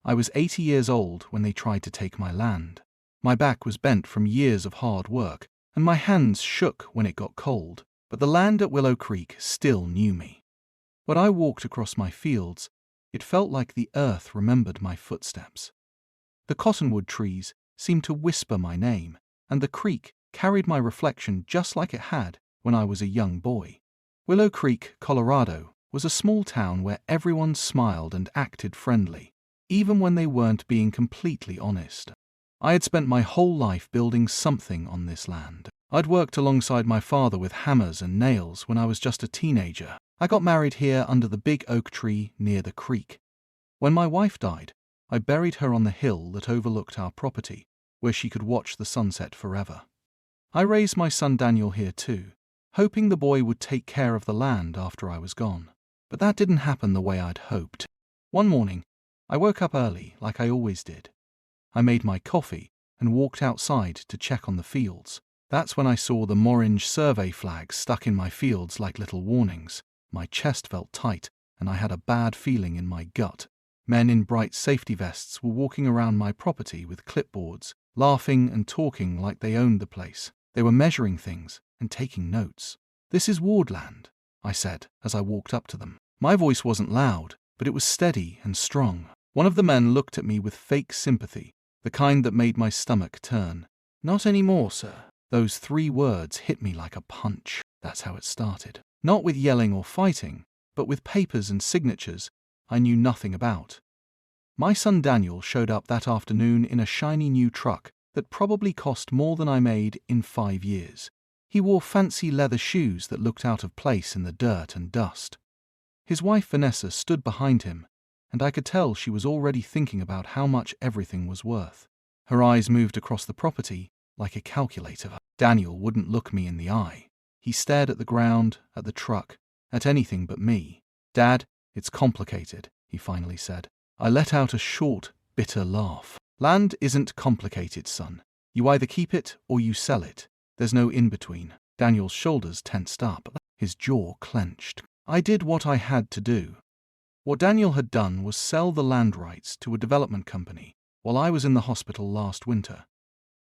I was 80 years old when they tried to take my land. My back was bent from years of hard work, and my hands shook when it got cold, but the land at Willow Creek still knew me. When I walked across my fields, it felt like the earth remembered my footsteps. The cottonwood trees seemed to whisper my name, and the creek carried my reflection just like it had when I was a young boy. Willow Creek, Colorado, was a small town where everyone smiled and acted friendly, even when they weren't being completely honest. I had spent my whole life building something on this land. I'd worked alongside my father with hammers and nails when I was just a teenager. I got married here under the big oak tree near the creek. When my wife died, I buried her on the hill that overlooked our property, where she could watch the sunset forever. I raised my son Daniel here too, hoping the boy would take care of the land after I was gone. But that didn't happen the way I'd hoped. One morning, I woke up early like I always did. I made my coffee and walked outside to check on the fields. That's when I saw the orange survey flags stuck in my fields like little warnings. My chest felt tight, and I had a bad feeling in my gut. Men in bright safety vests were walking around my property with clipboards, laughing and talking like they owned the place. They were measuring things and taking notes. "This is Wardland," I said as I walked up to them. My voice wasn't loud, but it was steady and strong. One of the men looked at me with fake sympathy, the kind that made my stomach turn. "Not anymore, sir." Those 3 words hit me like a punch. That's how it started. Not with yelling or fighting, but with papers and signatures I knew nothing about. My son Daniel showed up that afternoon in a shiny new truck that probably cost more than I made in 5 years. He wore fancy leather shoes that looked out of place in the dirt and dust. His wife Vanessa stood behind him, and I could tell she was already thinking about how much everything was worth. Her eyes moved across the property like a calculator. Daniel wouldn't look me in the eye. He stared at the ground, at the truck, at anything but me. "Dad, it's complicated," he finally said. I let out a short, bitter laugh. "Land isn't complicated, son. You either keep it or you sell it. There's no in-between." Daniel's shoulders tensed up. His jaw clenched. I did what I had to do. What Daniel had done was sell the land rights to a development company while I was in the hospital last winter.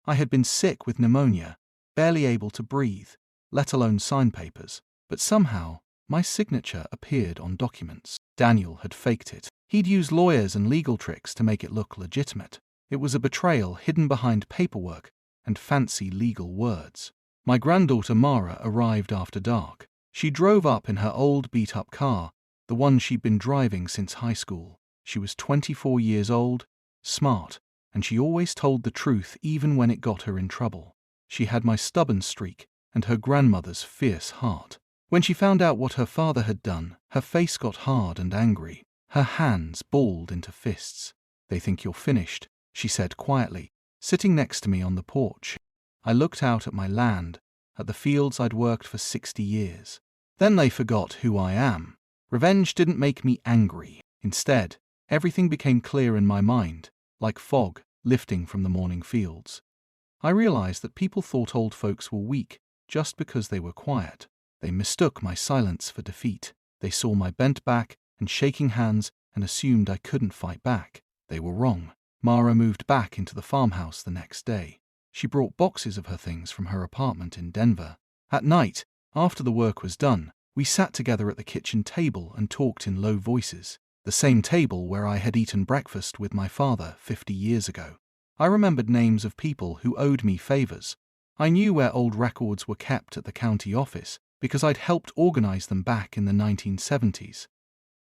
I had been sick with pneumonia, barely able to breathe, let alone sign papers, but somehow my signature appeared on documents. Daniel had faked it. He'd used lawyers and legal tricks to make it look legitimate. It was a betrayal hidden behind paperwork and fancy legal words. My granddaughter Mara arrived after dark. She drove up in her old beat-up car, the one she'd been driving since high school. She was 24 years old, smart, and she always told the truth even when it got her in trouble. She had my stubborn streak and her grandmother's fierce heart. When she found out what her father had done, her face got hard and angry. Her hands balled into fists. "They think you're finished," she said quietly, sitting next to me on the porch. I looked out at my land, at the fields I'd worked for 60 years. Then they forgot who I am. Revenge didn't make me angry. Instead, everything became clear in my mind, like fog lifting from the morning fields. I realized that people thought old folks were weak just because they were quiet. They mistook my silence for defeat. They saw my bent back and shaking hands and assumed I couldn't fight back. They were wrong. Mara moved back into the farmhouse the next day. She brought boxes of her things from her apartment in Denver. At night, after the work was done, we sat together at the kitchen table and talked in low voices, the same table where I had eaten breakfast with my father 50 years ago. I remembered names of people who owed me favors. I knew where old records were kept at the county office because I'd helped organize them back in the 1970s.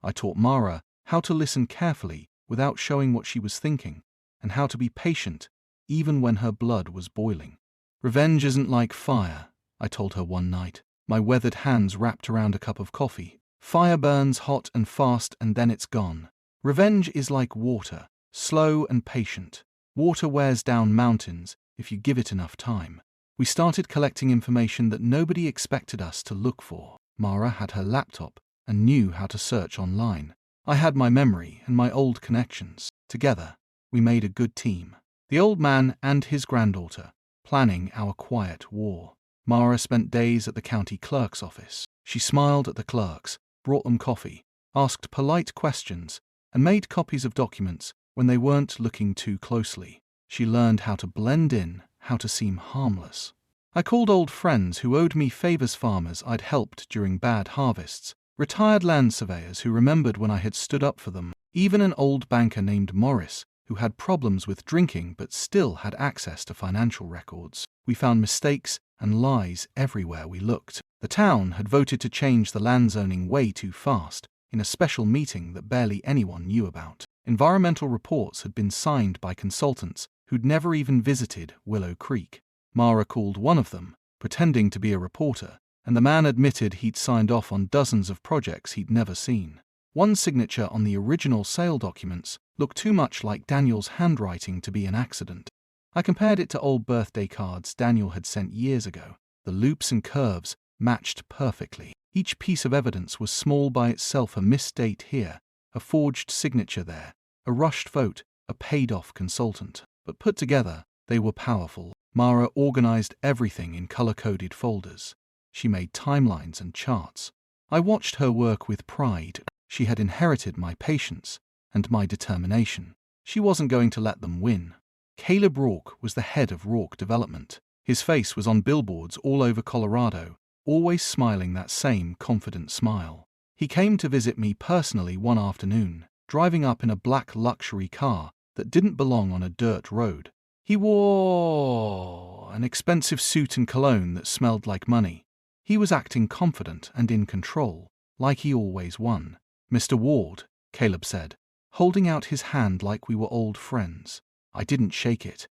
I taught Mara how to listen carefully without showing what she was thinking, and how to be patient even when her blood was boiling. "Revenge isn't like fire," I told her one night, my weathered hands wrapped around a cup of coffee. "Fire burns hot and fast and then it's gone. Revenge is like water, slow and patient. Water wears down mountains if you give it enough time." We started collecting information that nobody expected us to look for. Mara had her laptop and knew how to search online. I had my memory and my old connections. Together, we made a good team. The old man and his granddaughter, planning our quiet war. Mara spent days at the county clerk's office. She smiled at the clerks, brought them coffee, asked polite questions, and made copies of documents when they weren't looking too closely. She learned how to blend in, how to seem harmless. I called old friends who owed me favors, farmers I'd helped during bad harvests, retired land surveyors who remembered when I had stood up for them, even an old banker named Morris who had problems with drinking but still had access to financial records. We found mistakes and lies everywhere we looked. The town had voted to change the land zoning way too fast in a special meeting that barely anyone knew about. Environmental reports had been signed by consultants who'd never even visited Willow Creek. Mara called one of them, pretending to be a reporter, and the man admitted he'd signed off on dozens of projects he'd never seen. One signature on the original sale documents looked too much like Daniel's handwriting to be an accident. I compared it to old birthday cards Daniel had sent years ago. The loops and curves matched perfectly. Each piece of evidence was small by itself, a missed date here, a forged signature there, a rushed vote, a paid-off consultant. But put together, they were powerful. Mara organized everything in color-coded folders. She made timelines and charts. I watched her work with pride. She had inherited my patience and my determination. She wasn't going to let them win. Caleb Rourke was the head of Rourke Development. His face was on billboards all over Colorado, always smiling that same confident smile. He came to visit me personally one afternoon, driving up in a black luxury car that didn't belong on a dirt road. He wore an expensive suit and cologne that smelled like money. He was acting confident and in control, like he always won. "Mr. Ward," Caleb said, holding out his hand like we were old friends. I didn't shake it.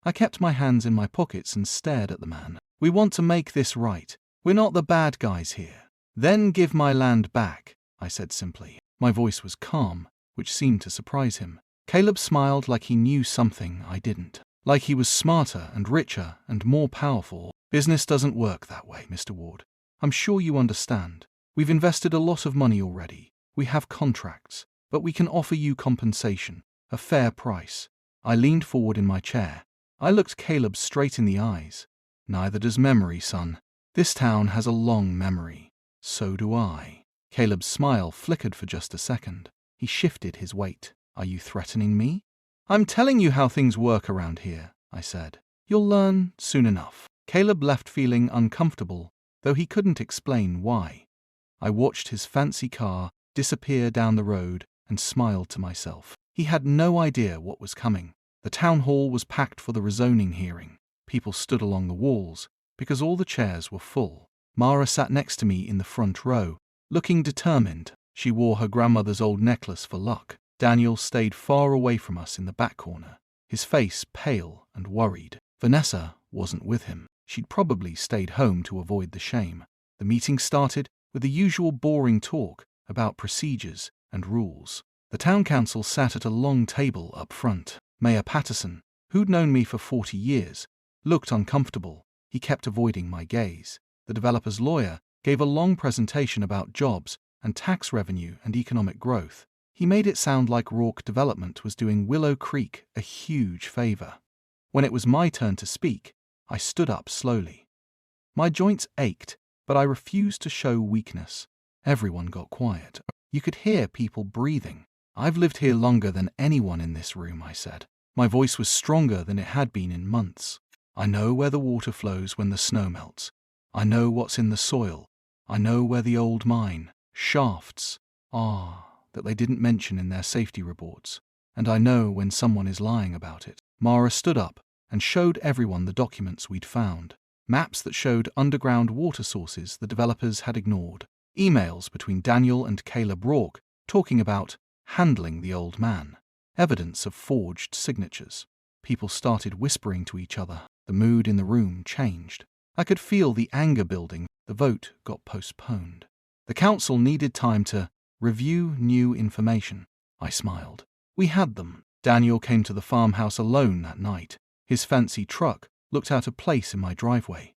I kept my hands in my pockets and stared at the man. "We want to make this right. We're not the bad guys here." "Then give my land back," I said simply. My voice was calm, which seemed to surprise him. Caleb smiled like he knew something I didn't. Like he was smarter and richer and more powerful. "Business doesn't work that way, Mr. Ward. I'm sure you understand. We've invested a lot of money already. We have contracts, but we can offer you compensation, a fair price." I leaned forward in my chair. I looked Caleb straight in the eyes. "Neither does memory, son. This town has a long memory. So do I." Caleb's smile flickered for just a second. He shifted his weight. "Are you threatening me?" "I'm telling you how things work around here," I said. "You'll learn soon enough." Caleb left feeling uncomfortable, though he couldn't explain why. I watched his fancy car disappear down the road and smiled to myself. He had no idea what was coming. The town hall was packed for the rezoning hearing. People stood along the walls, because all the chairs were full. Mara sat next to me in the front row, looking determined. She wore her grandmother's old necklace for luck. Daniel stayed far away from us in the back corner, his face pale and worried. Vanessa wasn't with him. She'd probably stayed home to avoid the shame. The meeting started with the usual boring talk about procedures and rules. The town council sat at a long table up front. Mayor Patterson, who'd known me for 40 years, looked uncomfortable. He kept avoiding my gaze. The developer's lawyer gave a long presentation about jobs and tax revenue and economic growth. He made it sound like Rourke Development was doing Willow Creek a huge favor. When it was my turn to speak, I stood up slowly. My joints ached, but I refused to show weakness. Everyone got quiet. You could hear people breathing. "I've lived here longer than anyone in this room," I said. My voice was stronger than it had been in months. "I know where the water flows when the snow melts. I know what's in the soil. I know where the old mine shafts are that they didn't mention in their safety reports. And I know when someone is lying about it." Mara stood up and showed everyone the documents we'd found. Maps that showed underground water sources the developers had ignored. Emails between Daniel and Caleb Rourke talking about handling the old man. Evidence of forged signatures. People started whispering to each other. The mood in the room changed. I could feel the anger building. The vote got postponed. The council needed time to review new information. I smiled. We had them. Daniel came to the farmhouse alone that night. His fancy truck looked out of place in my driveway.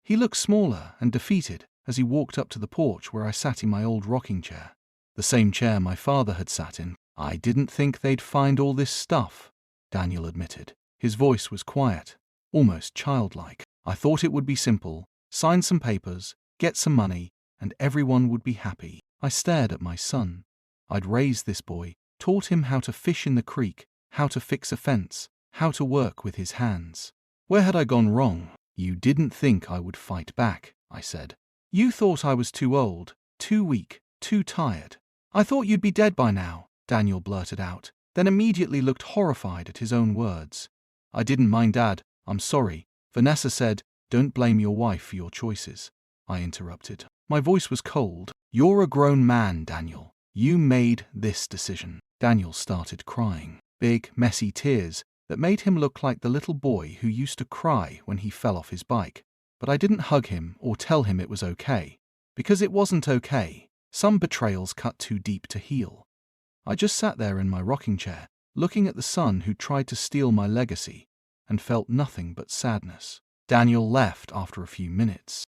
He looked smaller and defeated as he walked up to the porch where I sat in my old rocking chair. The same chair my father had sat in. "I didn't think they'd find all this stuff," Daniel admitted. His voice was quiet, almost childlike. "I thought it would be simple. Sign some papers, get some money, and everyone would be happy." I stared at my son. I'd raised this boy, taught him how to fish in the creek, how to fix a fence, how to work with his hands. Where had I gone wrong? You didn't think I would fight back, I said. You thought I was too old, too weak, too tired. I thought you'd be dead by now, Daniel blurted out, then immediately looked horrified at his own words. I didn't mind, Dad. I'm sorry. Vanessa said, don't blame your wife for your choices. I interrupted. My voice was cold. You're a grown man, Daniel. You made this decision. Daniel started crying. Big, messy tears that made him look like the little boy who used to cry when he fell off his bike. But I didn't hug him or tell him it was okay. Because it wasn't okay. Some betrayals cut too deep to heal. I just sat there in my rocking chair, looking at the son who tried to steal my legacy, and felt nothing but sadness. Daniel left after a few minutes.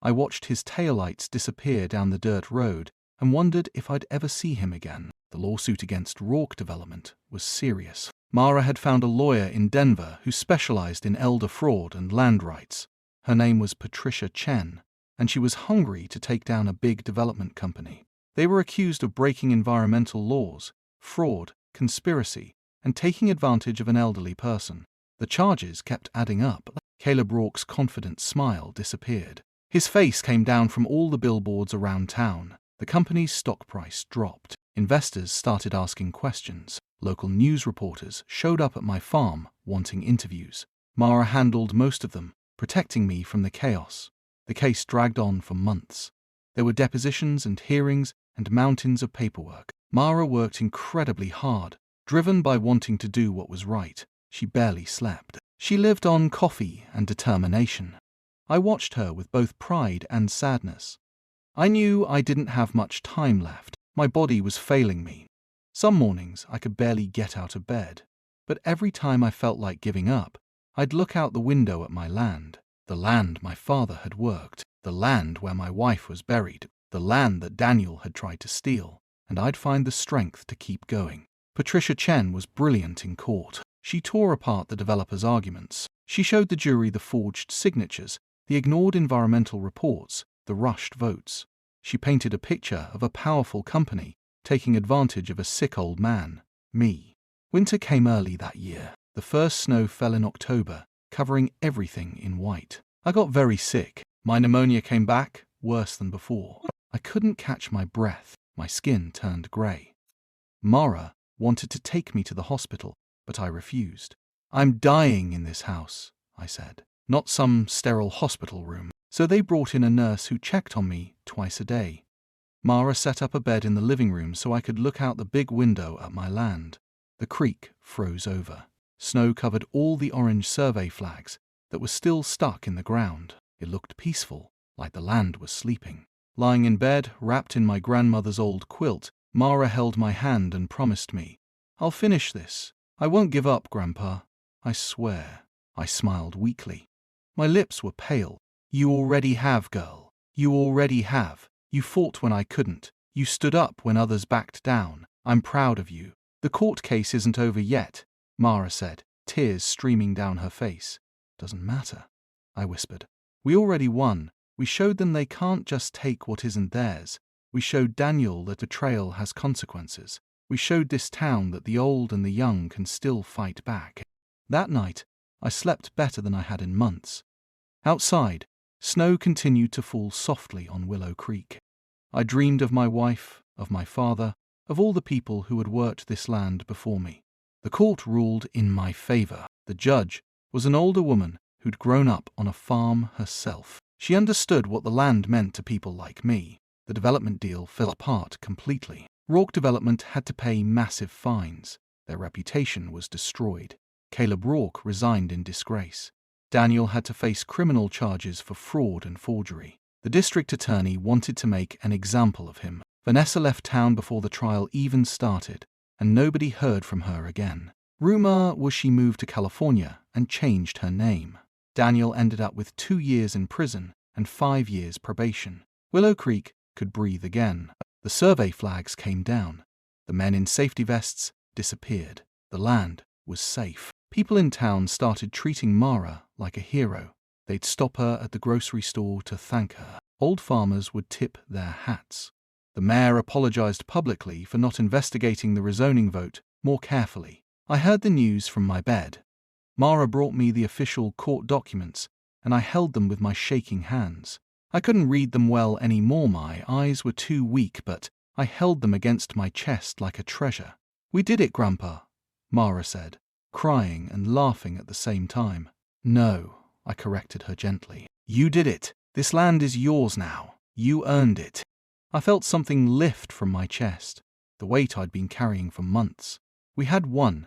I watched his taillights disappear down the dirt road and wondered if I'd ever see him again. The lawsuit against Rourke Development was serious. Mara had found a lawyer in Denver who specialized in elder fraud and land rights. Her name was Patricia Chen, and she was hungry to take down a big development company. They were accused of breaking environmental laws, fraud, conspiracy, and taking advantage of an elderly person. The charges kept adding up. Caleb Rourke's confident smile disappeared. His face came down from all the billboards around town. The company's stock price dropped. Investors started asking questions. Local news reporters showed up at my farm wanting interviews. Mara handled most of them, protecting me from the chaos. The case dragged on for months. There were depositions and hearings and mountains of paperwork. Mara worked incredibly hard, driven by wanting to do what was right. She barely slept. She lived on coffee and determination. I watched her with both pride and sadness. I knew I didn't have much time left. My body was failing me. Some mornings I could barely get out of bed. But every time I felt like giving up, I'd look out the window at my land. The land my father had worked. The land where my wife was buried. The land that Daniel had tried to steal. And I'd find the strength to keep going. Patricia Chen was brilliant in court. She tore apart the developers' arguments. She showed the jury the forged signatures, the ignored environmental reports, the rushed votes. She painted a picture of a powerful company taking advantage of a sick old man, me. Winter came early that year. The first snow fell in October, covering everything in white. I got very sick. My pneumonia came back, worse than before. I couldn't catch my breath. My skin turned grey. Mara wanted to take me to the hospital, but I refused. I'm dying in this house, I said. Not some sterile hospital room. So they brought in a nurse who checked on me twice a day. Mara set up a bed in the living room so I could look out the big window at my land. The creek froze over. Snow covered all the orange survey flags that were still stuck in the ground. It looked peaceful, like the land was sleeping. Lying in bed, wrapped in my grandmother's old quilt, Mara held my hand and promised me, I'll finish this. I won't give up, Grandpa. I swear. I smiled weakly. My lips were pale. You already have, girl. You already have. You fought when I couldn't. You stood up when others backed down. I'm proud of you. The court case isn't over yet, Mara said, tears streaming down her face. Doesn't matter, I whispered. We already won. We showed them they can't just take what isn't theirs. We showed Daniel that betrayal has consequences. We showed this town that the old and the young can still fight back. That night, I slept better than I had in months. Outside, snow continued to fall softly on Willow Creek. I dreamed of my wife, of my father, of all the people who had worked this land before me. The court ruled in my favor. The judge was an older woman who'd grown up on a farm herself. She understood what the land meant to people like me. The development deal fell apart completely. Rourke Development had to pay massive fines. Their reputation was destroyed. Caleb Rourke resigned in disgrace. Daniel had to face criminal charges for fraud and forgery. The district attorney wanted to make an example of him. Vanessa left town before the trial even started, and nobody heard from her again. Rumor was she moved to California and changed her name. Daniel ended up with 2 years in prison and 5 years probation. Willow Creek could breathe again. The survey flags came down. The men in safety vests disappeared. The land was safe. People in town started treating Mara like a hero. They'd stop her at the grocery store to thank her. Old farmers would tip their hats. The mayor apologized publicly for not investigating the rezoning vote more carefully. I heard the news from my bed. Mara brought me the official court documents, and I held them with my shaking hands. I couldn't read them well anymore, my eyes were too weak, but I held them against my chest like a treasure. "We did it, Grandpa," Mara said, crying and laughing at the same time. "No," I corrected her gently. "You did it. This land is yours now. You earned it." I felt something lift from my chest, the weight I'd been carrying for months. We had won.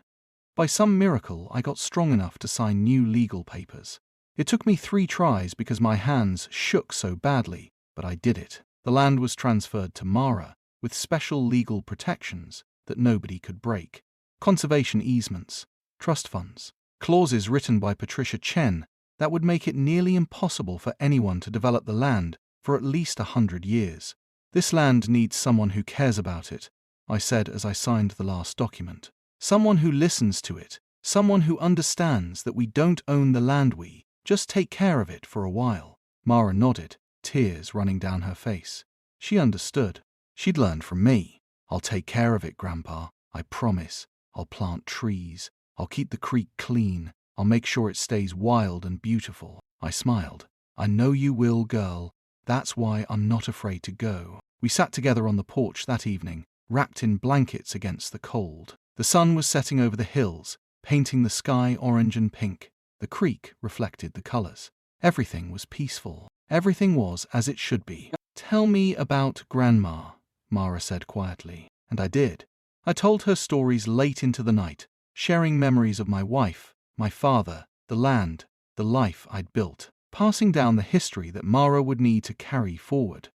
By some miracle, I got strong enough to sign new legal papers. It took me 3 tries because my hands shook so badly, but I did it. The land was transferred to Mara, with special legal protections that nobody could break. Conservation easements, trust funds, clauses written by Patricia Chen that would make it nearly impossible for anyone to develop the land for at least 100 years. "This land needs someone who cares about it," I said as I signed the last document. "Someone who listens to it, someone who understands that we don't own the land, we just take care of it for a while." Mara nodded, tears running down her face. She understood. She'd learned from me. "I'll take care of it, Grandpa. I promise. I'll plant trees. I'll keep the creek clean. I'll make sure it stays wild and beautiful." I smiled. "I know you will, girl. That's why I'm not afraid to go." We sat together on the porch that evening, wrapped in blankets against the cold. The sun was setting over the hills, painting the sky orange and pink. The creek reflected the colors. Everything was peaceful. Everything was as it should be. "Tell me about Grandma," Mara said quietly. And I did. I told her stories late into the night, sharing memories of my wife, my father, the land, the life I'd built, passing down the history that Mara would need to carry forward.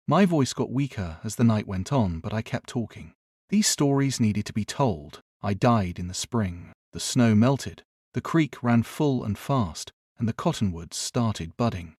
My voice got weaker as the night went on, but I kept talking. These stories needed to be told. I died in the spring. The snow melted. The creek ran full and fast, and the cottonwoods started budding.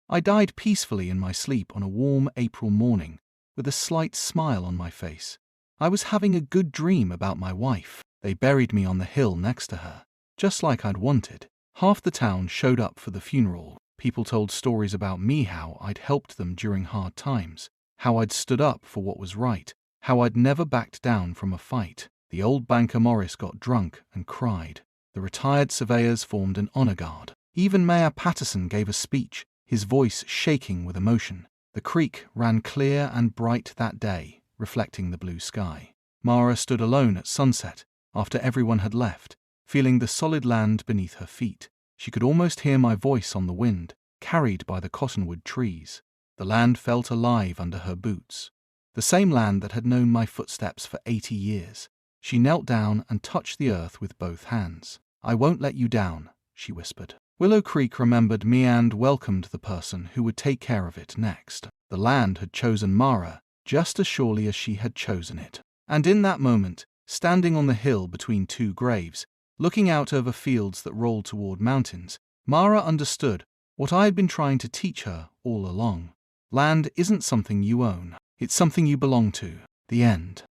I died peacefully in my sleep on a warm April morning, with a slight smile on my face. I was having a good dream about my wife. They buried me on the hill next to her, just like I'd wanted. Half the town showed up for the funeral. People told stories about me, how I'd helped them during hard times, how I'd stood up for what was right, how I'd never backed down from a fight. The old banker Morris got drunk and cried. The retired surveyors formed an honor guard. Even Mayor Patterson gave a speech, his voice shaking with emotion. The creek ran clear and bright that day, reflecting the blue sky. Mara stood alone at sunset, after everyone had left, feeling the solid land beneath her feet. She could almost hear my voice on the wind, carried by the cottonwood trees. The land felt alive under her boots. The same land that had known my footsteps for 80 years. She knelt down and touched the earth with both hands. "I won't let you down," she whispered. Willow Creek remembered me and welcomed the person who would take care of it next. The land had chosen Mara just as surely as she had chosen it. And in that moment, standing on the hill between 2 graves, looking out over fields that rolled toward mountains, Mara understood what I had been trying to teach her all along. Land isn't something you own. It's something you belong to. The end.